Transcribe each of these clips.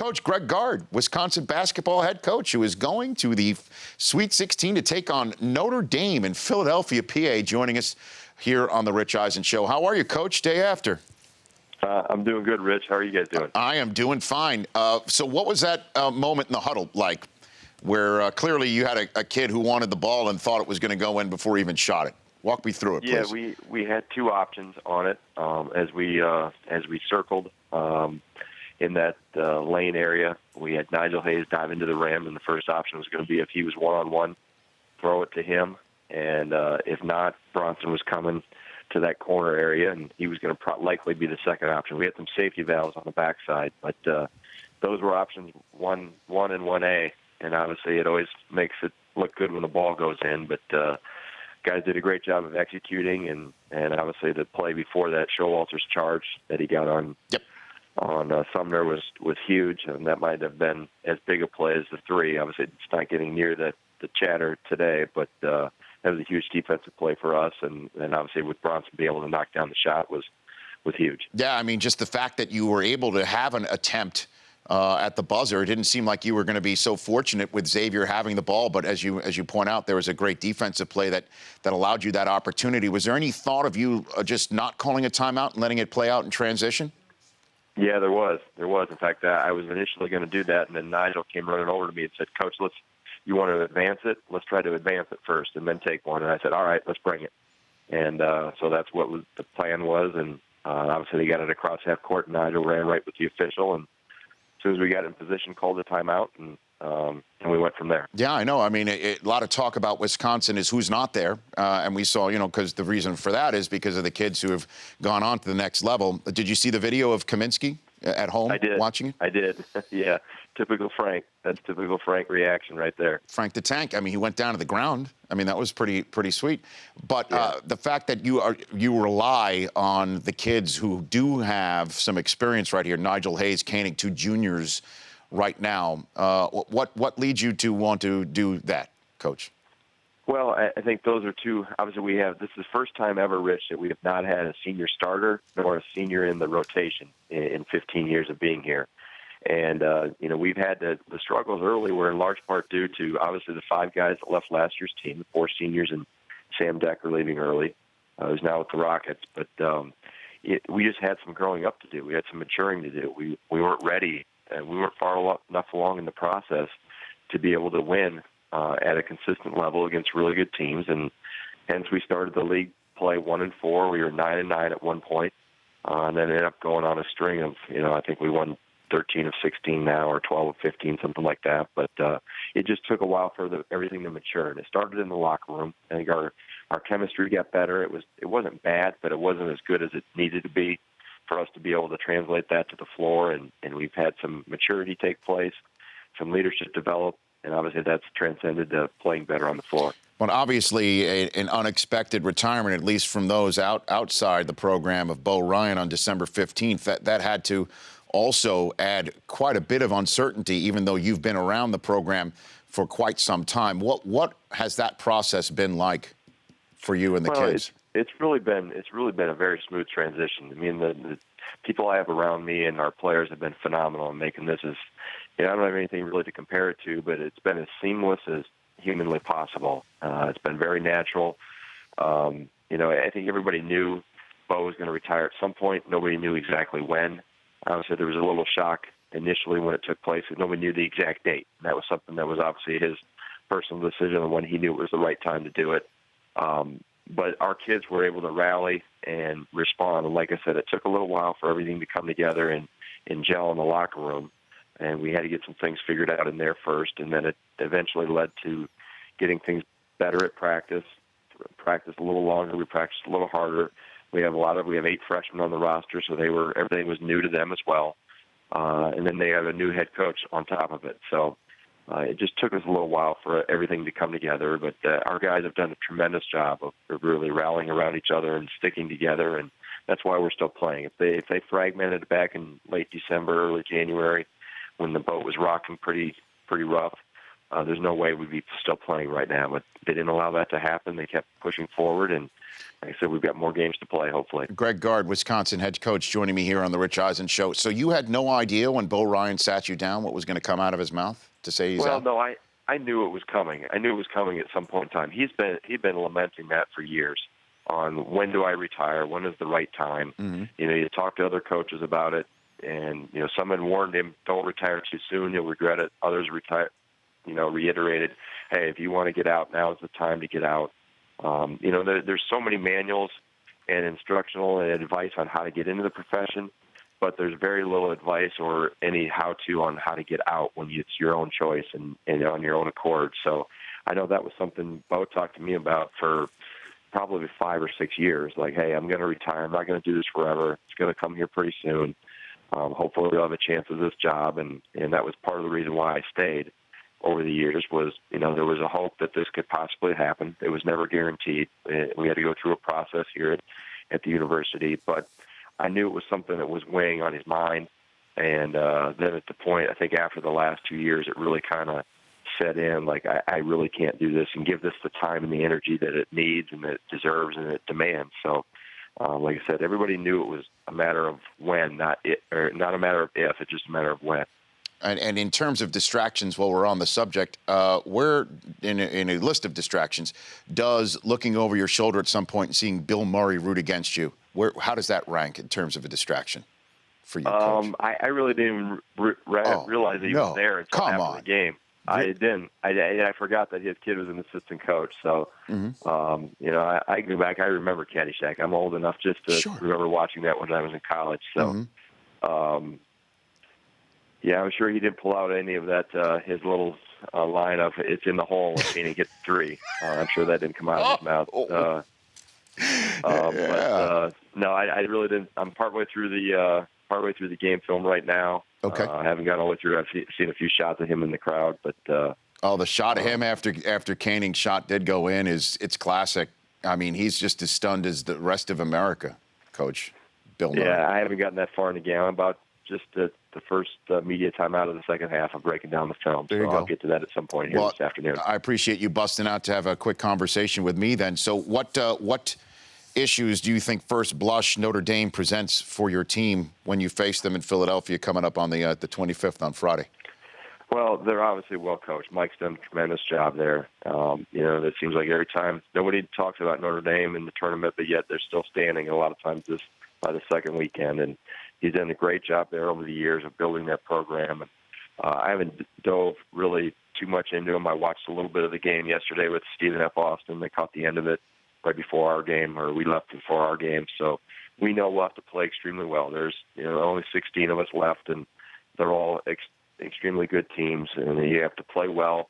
coach Greg Gard, Wisconsin basketball head coach, who is going to the Sweet 16 to take on Notre Dame in Philadelphia, PA, joining us here on the Rich Eisen Show. How are you, Coach, day after? I'm doing good, Rich. How are you guys doing? I am doing fine. So what was that moment in the huddle like, where clearly you had a kid who wanted the ball and thought it was going to go in before he even shot it? Walk me through it, please. Yeah, we had two options on it as we circled in that lane area. We had Nigel Hayes dive into the rim, and the first option was going to be if he was one-on-one, throw it to him, and if not, Bronson was coming to that corner area, and he was going to likely be the second option. We had some safety valves on the backside, but those were options one and 1A, and obviously it always makes it look good when the ball goes in, but guys did a great job of executing, and obviously the play before that, Showalter's charge that he got on Sumner was huge, and that might have been as big a play as the three. Obviously, it's not getting near the chatter today, but that was a huge defensive play for us, and obviously with Bronson being able to knock down the shot was huge. Yeah, I mean, just the fact that you were able to have an attempt at the buzzer. It didn't seem like you were going to be so fortunate with Xavier having the ball, but as you point out, there was a great defensive play that allowed you that opportunity. Was there any thought of you just not calling a timeout and letting it play out in transition? Yeah, there was. In fact, I was initially going to do that, and then Nigel came running over to me and said, "Coach, you want to advance it? Let's try to advance it first and then take one." And I said, "All right, let's bring it." And so that's what the plan was, and obviously they got it across half court, and Nigel ran right with the official, and as soon as we got in position, called the timeout, and we went from there. Yeah, I know. I mean, a lot of talk about Wisconsin is who's not there. And we saw, because the reason for that is because of the kids who have gone on to the next level. Did you see the video of Kaminsky at home watching it? I did. Yeah. Typical Frank. That's typical Frank reaction right there. Frank the Tank. I mean, he went down to the ground. I mean, that was pretty sweet. But the fact that you rely on the kids who do have some experience right here, Nigel Hayes, Koenig, two juniors right now, what leads you to want to do that, Coach? Well, I think those are two. Obviously, this is the first time ever, Rich, that we have not had a senior starter nor a senior in the rotation in 15 years of being here. And, we've had the struggles early were in large part due to, obviously, the five guys that left last year's team, the four seniors and Sam Decker leaving early, who's now with the Rockets. But we just had some growing up to do. We had some maturing to do. We weren't ready. We weren't far enough along in the process to be able to win at a consistent level against really good teams. And hence we started the league play 1-4. We were 9-9 at one point, and then ended up going on a string of, I think we won 13 of 16 now, or 12 of 15, something like that. But it just took a while for everything to mature. And it started in the locker room. I think our chemistry got better. It wasn't bad, but it wasn't as good as it needed to be for us to be able to translate that to the floor. And we've had some maturity take place, some leadership develop, and obviously that's transcended to playing better on the floor. Well, obviously an unexpected retirement, at least from those outside the program, of Bo Ryan on December 15th. That had to also add quite a bit of uncertainty, even though you've been around the program for quite some time. What has that process been like for you and the kids? It's really been a very smooth transition. I mean, the people I have around me and our players have been phenomenal in making this as, I don't have anything really to compare it to, but it's been as seamless as humanly possible. It's been very natural. I think everybody knew Bo was going to retire at some point. Nobody knew exactly when. Obviously, there was a little shock initially when it took place, because nobody knew the exact date. And that was something that was obviously his personal decision on when he knew it was the right time to do it. But our kids were able to rally and respond. And like I said, it took a little while for everything to come together and gel in the locker room. And we had to get some things figured out in there first. And then it eventually led to getting things better at practice a little longer. We practiced a little harder. We have 8 freshmen on the roster, so everything was new to them as well. And then they have a new head coach on top of it. So it just took us a little while for everything to come together. But our guys have done a tremendous job of really rallying around each other and sticking together, and that's why we're still playing. If they fragmented back in late December, early January, when the boat was rocking pretty rough, there's no way we'd be still playing right now. But they didn't allow that to happen. They kept pushing forward, and like I said, we've got more games to play, hopefully. Gard, Wisconsin head coach, joining me here on the Rich Eisen Show. So you had no idea when Bo Ryan sat you down what was going to come out of his mouth to say he's out? No, I knew it was coming. I knew it was coming at some point in time. He'd been lamenting that for years on when do I retire, when is the right time. Mm-hmm. You talk to other coaches about it, and some had warned him, don't retire too soon, you'll regret it. Others reiterated, hey, if you want to get out, now is the time to get out. There's so many manuals and instructional and advice on how to get into the profession, but there's very little advice or any how-to on how to get out when it's your own choice and on your own accord. So I know that was something Bo talked to me about for probably 5 or 6 years. Like, hey, I'm going to retire. I'm not going to do this forever. It's going to come here pretty soon. Hopefully we'll have a chance at this job, and that was part of the reason why I stayed over the years was, there was a hope that this could possibly happen. It was never guaranteed. We had to go through a process here at the university, but I knew it was something that was weighing on his mind. And then at the point, I think after the last 2 years, it really kind of set in, like, I really can't do this and give this the time and the energy that it needs and that it deserves and it demands. So, like I said, everybody knew it was a matter of when, not a matter of if, it's just a matter of when. And in terms of distractions, while we're on the subject, where in a list of distractions does looking over your shoulder at some point and seeing Bill Murray root against you, how does that rank in terms of a distraction for you, Coach? I really didn't realize that he was there until after the game. I didn't. I forgot that his kid was an assistant coach. So, I go back. I remember Caddyshack. I'm old enough just to remember watching that when I was in college. So, yeah, I'm sure he didn't pull out any of that, his little line of "it's in the hole" and he gets 3. I'm sure that didn't come out of his mouth. But no, I really didn't. I'm partway through the game film right now. Okay. I haven't gotten all the way through. I've seen a few shots of him in the crowd, but the shot of him after Koenig's shot did go in it's classic. I mean, he's just as stunned as the rest of America, Coach Bill Murray. Yeah, I haven't gotten that far in the game. I'm about just the first media time out of the second half. I'm breaking down the film, so I'll get to that at some point here this afternoon. I appreciate you busting out to have a quick conversation with me then. So what issues do you think first blush Notre Dame presents for your team when you face them in Philadelphia coming up on the 25th on Friday? Well, they're obviously well coached. Mike's done a tremendous job there. It seems like every time nobody talks about Notre Dame in the tournament, but yet they're still standing a lot of times by the second weekend. And he's done a great job there over the years of building that program. And I haven't dove really too much into him. I watched a little bit of the game yesterday with Stephen F. Austin. They caught the end of it right before our game, or we left before our game. So we know we'll have to play extremely well. There's only 16 of us left, and they're all extremely good teams, and you have to play well.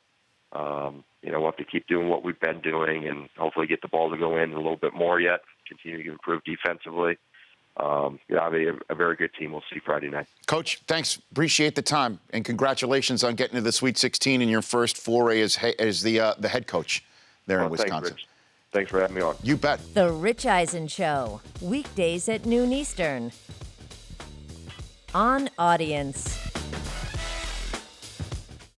We'll have to keep doing what we've been doing and hopefully get the ball to go in a little bit more yet, continue to improve defensively. It'll be a very good team. We'll see Friday night. Coach, thanks. Appreciate the time, and congratulations on getting to the Sweet 16 in your first foray as the head coach there in Wisconsin. Thanks, Rich. Thanks for having me on. You bet. The Rich Eisen Show, weekdays at noon Eastern. On Audience.